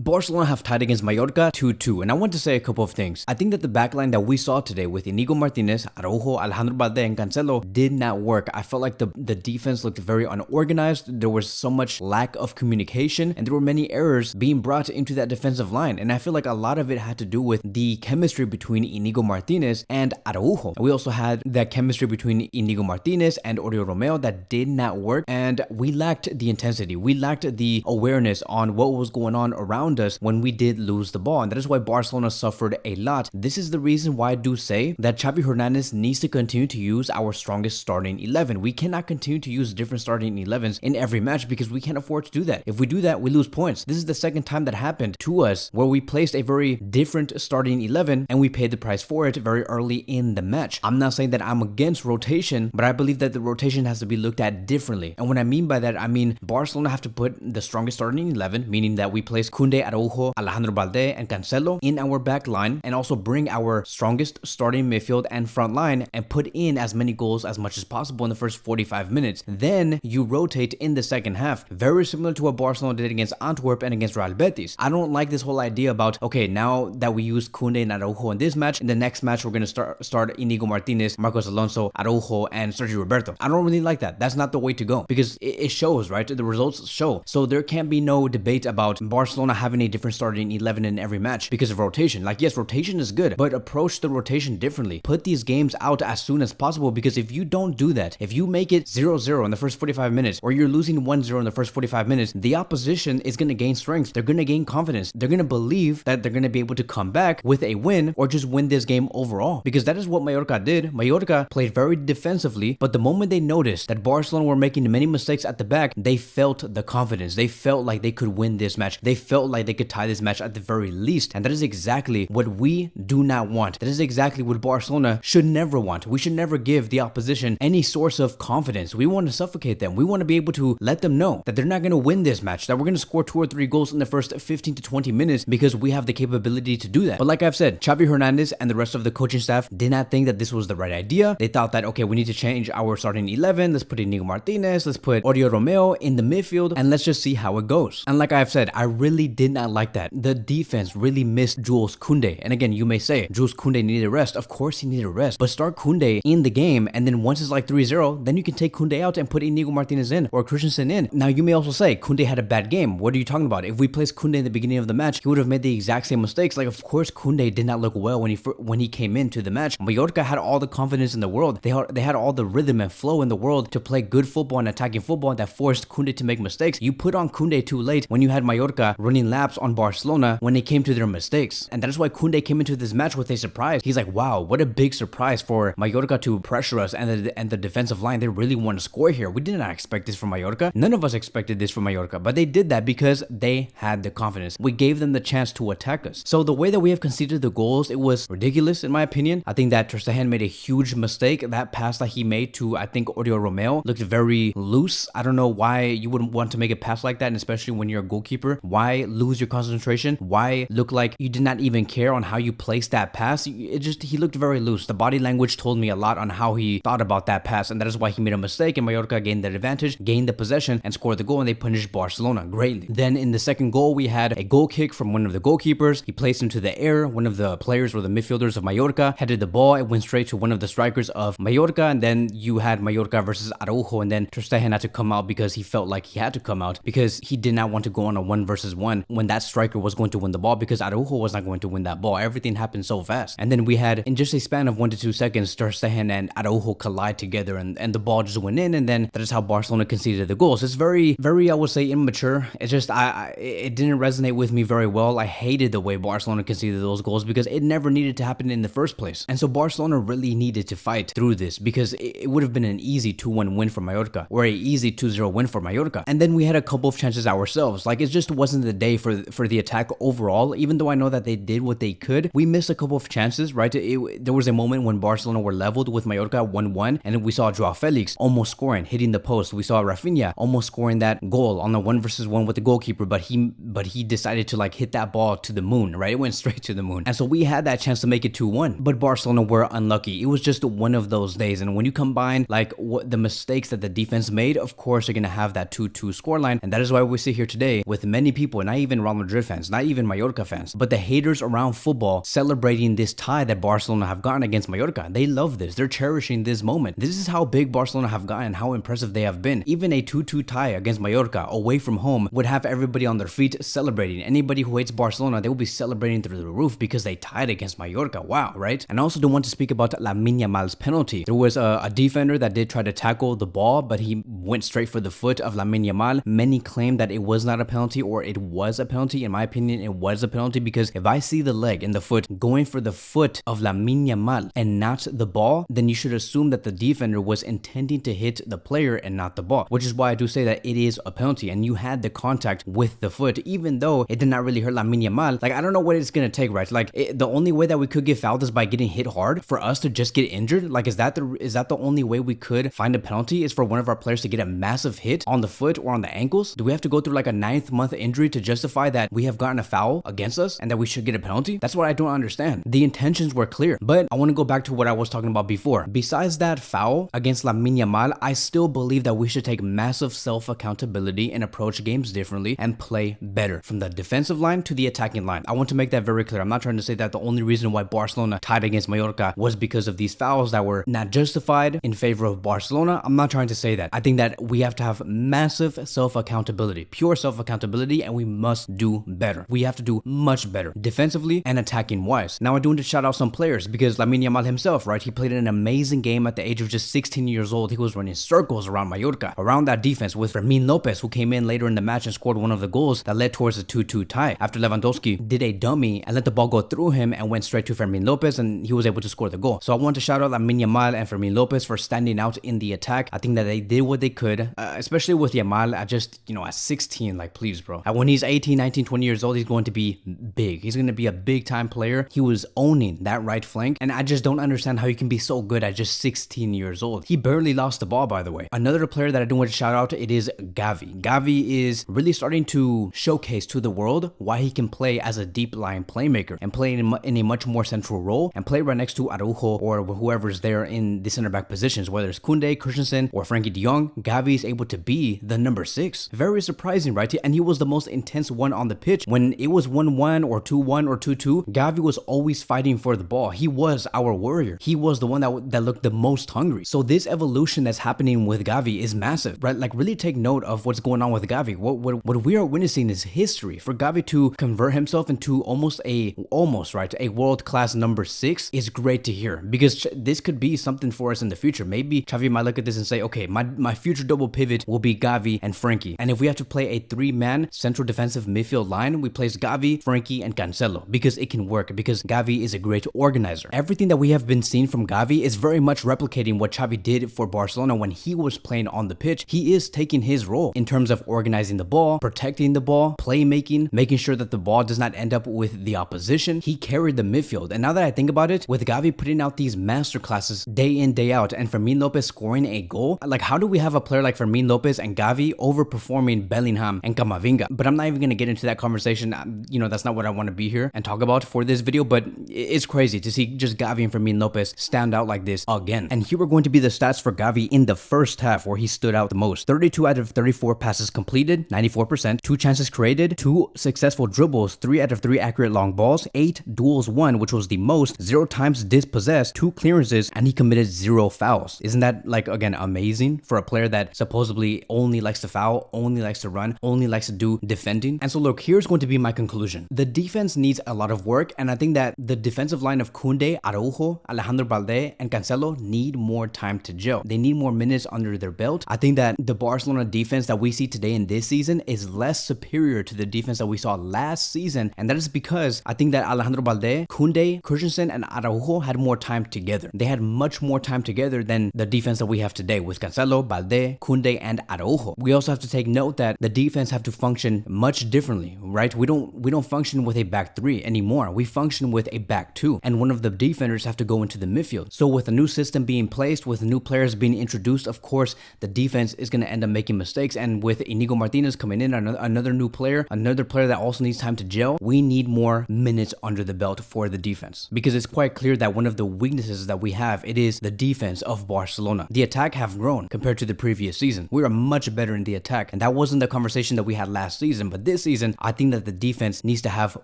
Barcelona have tied against Mallorca 2-2, and I want to say a couple of things. I think that the backline that we saw today with Inigo Martinez, Araujo, Alejandro Balde, and Cancelo did not work. I felt like the defense looked very unorganized. There was so much lack of communication, and there were many errors being brought into that defensive line. And I feel like a lot of it had to do with the chemistry between Inigo Martinez and Araujo. And we also had that chemistry between Inigo Martinez and Oriol Romeu that did not work, and we lacked the intensity. We lacked the awareness on what was going on around us when we did lose the ball, and that is why Barcelona suffered a lot. This is the reason why I do say that Xavi Hernandez needs to continue to use our strongest starting 11. We cannot continue to use different starting 11s in every match because we can't afford to do that. If we do that, we lose points. This is the second time that happened to us where we placed a very different starting 11 and we paid the price for it very early in the match. I'm not saying that I'm against rotation, but I believe that the rotation has to be looked at differently. And what I mean by that, I mean Barcelona have to put the strongest starting 11, meaning that we place Koundé, Araujo, Alejandro Balde, and Cancelo in our back line, and also bring our strongest starting midfield and front line and put in as many goals as much as possible in the first 45 minutes. Then you rotate in the second half, very similar to what Barcelona did against Antwerp and against Real Betis. I don't like this whole idea about, okay, now that we used Koundé and Araujo in this match, in the next match we're going to start Inigo Martinez, Marcos Alonso, Araujo, and Sergio Roberto. I don't really like that. That's not the way to go because it shows, right? The results show. So there can be no debate about Barcelona having a different starting 11 in every match because of rotation. Like, yes, rotation is good, but approach the rotation differently. Put these games out as soon as possible, because if you don't do that, if you make it 0-0 in the first 45 minutes, or you're losing 1-0 in the first 45 minutes, the opposition is going to gain strength. They're going to gain confidence. They're going to believe that they're going to be able to come back with a win or just win this game overall, because that is what Mallorca did. Mallorca played very defensively, but the moment they noticed that Barcelona were making many mistakes at the back, they felt the confidence. They felt like they could win this match. They felt like they could tie this match at the very least. And that is exactly what we do not want. That is exactly what Barcelona should never want. We should never give the opposition any source of confidence. We want to suffocate them. We want to be able to let them know that they're not going to win this match, that we're going to score 2 or 3 goals in the first 15 to 20 minutes because we have the capability to do that. But like I've said, Xavi Hernandez and the rest of the coaching staff did not think that this was the right idea. They thought that, okay, we need to change our starting 11. Let's put Inigo Martinez. Let's put Oriol Romeu in the midfield and let's just see how it goes. And like I've said, I really did not like that. The defense really missed Jules Koundé. And again, you may say, Jules Koundé needed a rest. Of course he needed a rest, but start Koundé in the game, and then once it's like 3-0, then you can take Koundé out and put Inigo Martinez in or Christensen in. Now you may also say, Koundé had a bad game. What are you talking about? If we placed Koundé in the beginning of the match, he would have made the exact same mistakes. Like, of course Koundé did not look well when he came into the match. Mallorca had all the confidence in the world. They had all the rhythm and flow in the world to play good football and attacking football that forced Koundé to make mistakes. You put on Koundé too late when you had Mallorca running laps on Barcelona when it came to their mistakes. And that is why Koundé came into this match with a surprise. He's like, wow, what a big surprise for Mallorca to pressure us and the defensive line. They really want to score here. We did not expect this from Mallorca. None of us expected this from Mallorca, but they did that because they had the confidence. We gave them the chance to attack us. So the way that we have conceded the goals, it was ridiculous in my opinion. I think that Ter Stegen made a huge mistake. That pass that he made to, I think, Oriol Romeu looked very loose. I don't know why you wouldn't want to make a pass like that, and especially when you're a goalkeeper. Why lose your concentration? Why look like you did not even care on how you placed that pass? He looked very loose. The body language told me a lot on how he thought about that pass, and that is why he made a mistake, and Mallorca gained the advantage, gained the possession, and scored the goal, and they punished Barcelona greatly. Then in the second goal, we had a goal kick from one of the goalkeepers. He placed into the air. One of the players or the midfielders of Mallorca headed the ball. It went straight to one of the strikers of Mallorca, and then you had Mallorca versus Araujo, and then Ter Stegen had to come out because he felt like he had to come out because he did not want to go on a 1 versus 1 when that striker was going to win the ball, because Araujo was not going to win that ball. Everything happened so fast. And then we had, in just a span of 1 to 2 seconds, Ter Stegen and Araujo collide together, and the ball just went in, and then that is how Barcelona conceded the goals. It's very, I would say, immature. It's just, it didn't resonate with me very well. I hated the way Barcelona conceded those goals because it never needed to happen in the first place. And so Barcelona really needed to fight through this because it would have been an easy 2-1 win for Mallorca or a easy 2-0 win for Mallorca. And then we had a couple of chances ourselves. Like, it just wasn't the day for the attack overall. Even though I know that they did what they could, we missed a couple of chances, right? There was a moment when Barcelona were leveled with Mallorca 1-1, and we saw Joao Felix almost scoring, hitting the post. We saw Raphinha almost scoring that goal on the 1 versus 1 with the goalkeeper, but he decided to like hit that ball to the moon, right? It went straight to the moon. And so we had that chance to make it 2-1, but Barcelona were unlucky. It was just one of those days. And when you combine like what the mistakes that the defense made, of course you're gonna have that 2-2 scoreline. And that is why we sit here today with many people, and I even even Real Madrid fans, not even Mallorca fans, but the haters around football celebrating this tie that Barcelona have gotten against Mallorca. They love this. They're cherishing this moment. This is how big Barcelona have gotten, how impressive they have been. Even a 2-2 tie against Mallorca away from home would have everybody on their feet celebrating. Anybody who hates Barcelona, they will be celebrating through the roof because they tied against Mallorca. Wow, right? And I also do want to speak about Lamine Yamal's penalty. There was a defender that did try to tackle the ball, but he went straight for the foot of Lamine Yamal. Many claim that it was not a penalty or it was a penalty. In my opinion, it was a penalty because if I see the leg and the foot going for the foot of Lamine Yamal and not the ball, then you should assume that the defender was intending to hit the player and not the ball, which is why I do say that it is a penalty and you had the contact with the foot, even though it did not really hurt Lamine Yamal. Like, I don't know what it's gonna take, right? Like, the only way that we could get fouled is by getting hit hard. For us to just get injured, like, is that the only way we could find a penalty, is for one of our players to get a massive hit on the foot or on the ankles? Do we have to go through like a 9th month injury to justify that we have gotten a foul against us and that we should get a penalty? That's what I don't understand. The intentions were clear, but I want to go back to what I was talking about before. Besides that foul against Lamine Yamal, I still believe that we should take massive self-accountability and approach games differently and play better from the defensive line to the attacking line. I want to make that very clear. I'm not trying to say that the only reason why Barcelona tied against Mallorca was because of these fouls that were not justified in favor of Barcelona. I'm not trying to say that. I think that we have to have massive self-accountability, pure self-accountability, and we must do better. We have to do much better defensively and attacking wise. Now I do want to shout out some players because Lamine Yamal himself, right? He played an amazing game at the age of just 16 years old. He was running circles around Mallorca, around that defense with Fermin Lopez, who came in later in the match and scored one of the goals that led towards the 2-2 tie after Lewandowski did a dummy and let the ball go through him and went straight to Fermin Lopez, and he was able to score the goal. So I want to shout out Lamine Yamal and Fermin Lopez for standing out in the attack. I think that they did what they could, especially with Yamal at just, at 16, like, please, bro. And when he's 18, 19, 20 years old, he's going to be big. He's going to be a big time player. He was owning that right flank, and I just don't understand how you can be so good at just 16 years old. He barely lost the ball, by the way. Another player that I do want to shout out, it is Gavi. Gavi is really starting to showcase to the world why he can play as a deep line playmaker and play in a much more central role and play right next to Araujo or whoever's there in the center back positions, whether it's Koundé, Christensen, or Frankie de Jong. Gavi is able to be the number 6. Very surprising, right? And he was the most intense one on the pitch. When it was 1-1 or 2-1 or 2-2, Gavi was always fighting for the ball. He was our warrior. He was the one that looked the most hungry. So this evolution that's happening with Gavi is massive, right? Like, really take note of what's going on with Gavi. What we are witnessing is history. For Gavi to convert himself into almost a world-class number 6 is great to hear, because this could be something for us in the future. Maybe Xavi might look at this and say, okay, my future double pivot will be Gavi and Frankie. And if we have to play a 3-man central defensive midfield line, we place Gavi, Frankie, and Cancelo, because it can work, because Gavi is a great organizer. Everything that we have been seeing from Gavi is very much replicating what Xavi did for Barcelona when he was playing on the pitch. He is taking his role in terms of organizing the ball, protecting the ball, playmaking, making sure that the ball does not end up with the opposition. He carried the midfield. And now that I think about it, with Gavi putting out these masterclasses day in, day out, and Fermin Lopez scoring a goal, like, how do we have a player like Fermin Lopez and Gavi overperforming Bellingham and Camavinga? But I'm not even going to get into that conversation. That's not what I want to be here and talk about for this video, but it's crazy to see just Gavi and Fermin Lopez stand out like this again. And here are going to be the stats for Gavi in the first half, where he stood out the most. 32 out of 34 passes completed, 94%, 2 chances created, 2 successful dribbles, 3 out of 3 accurate long balls, 8 duels won, which was the most, 0 times dispossessed, 2 clearances, and he committed 0 fouls. Isn't that, like, again, amazing for a player that supposedly only likes to foul, only likes to run, only likes to do defending? And so look, here's going to be my conclusion. The defense needs a lot of work, and I think that the defensive line of Koundé, Araujo, Alejandro Balde, and Cancelo need more time to gel. They need more minutes under their belt. I think that the Barcelona defense that we see today in this season is less superior to the defense that we saw last season, and that is because I think that Alejandro Balde, Koundé, Christensen, and Araujo had more time together. They had much more time together than the defense that we have today with Cancelo, Balde, Koundé, and Araujo. We also have to take note that the defense have to function much differently, right? We don't function with a back 3 anymore. We function with a back 2, and one of the defenders have to go into the midfield. So with a new system being placed, with new players being introduced, of course, the defense is going to end up making mistakes. And with Inigo Martinez coming in, another new player, another player that also needs time to gel, we need more minutes under the belt for the defense, because it's quite clear that one of the weaknesses that we have, it is the defense of Barcelona. The attack have grown compared to the previous season. We are much better in the attack, and that wasn't the conversation that we had last season, but this this season, I think that the defense needs to have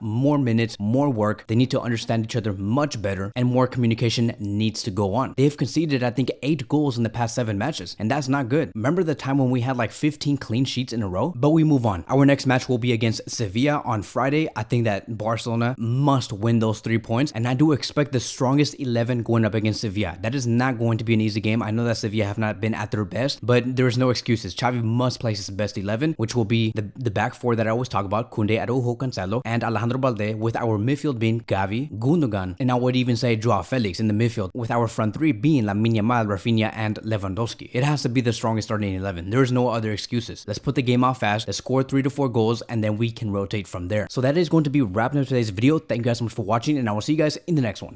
more minutes, more work. They need to understand each other much better, and more communication needs to go on. They've conceded, I think, 8 goals in the past 7 matches, and that's not good. Remember the time when we had like 15 clean sheets in a row? But we move on. Our next match will be against Sevilla on Friday. I think that Barcelona must win those 3 points, and I do expect the strongest 11 going up against Sevilla. That is not going to be an easy game. I know that Sevilla have not been at their best, but there's no excuses. Xavi must place his best 11, which will be the back 4 that I always talk about: Koundé, Araujo, Cancelo, and Alejandro Balde, with our midfield being Gavi, Gundogan, and I would even say Joao Felix in the midfield, with our front 3 being Lamine Yamal, Raphinha, and Lewandowski. It has to be the strongest starting 11. There is no other excuses. Let's put the game off fast, let's score 3 to 4 goals, and then we can rotate from there. So that is going to be wrapping up today's video. Thank you guys so much for watching, and I will see you guys in the next one.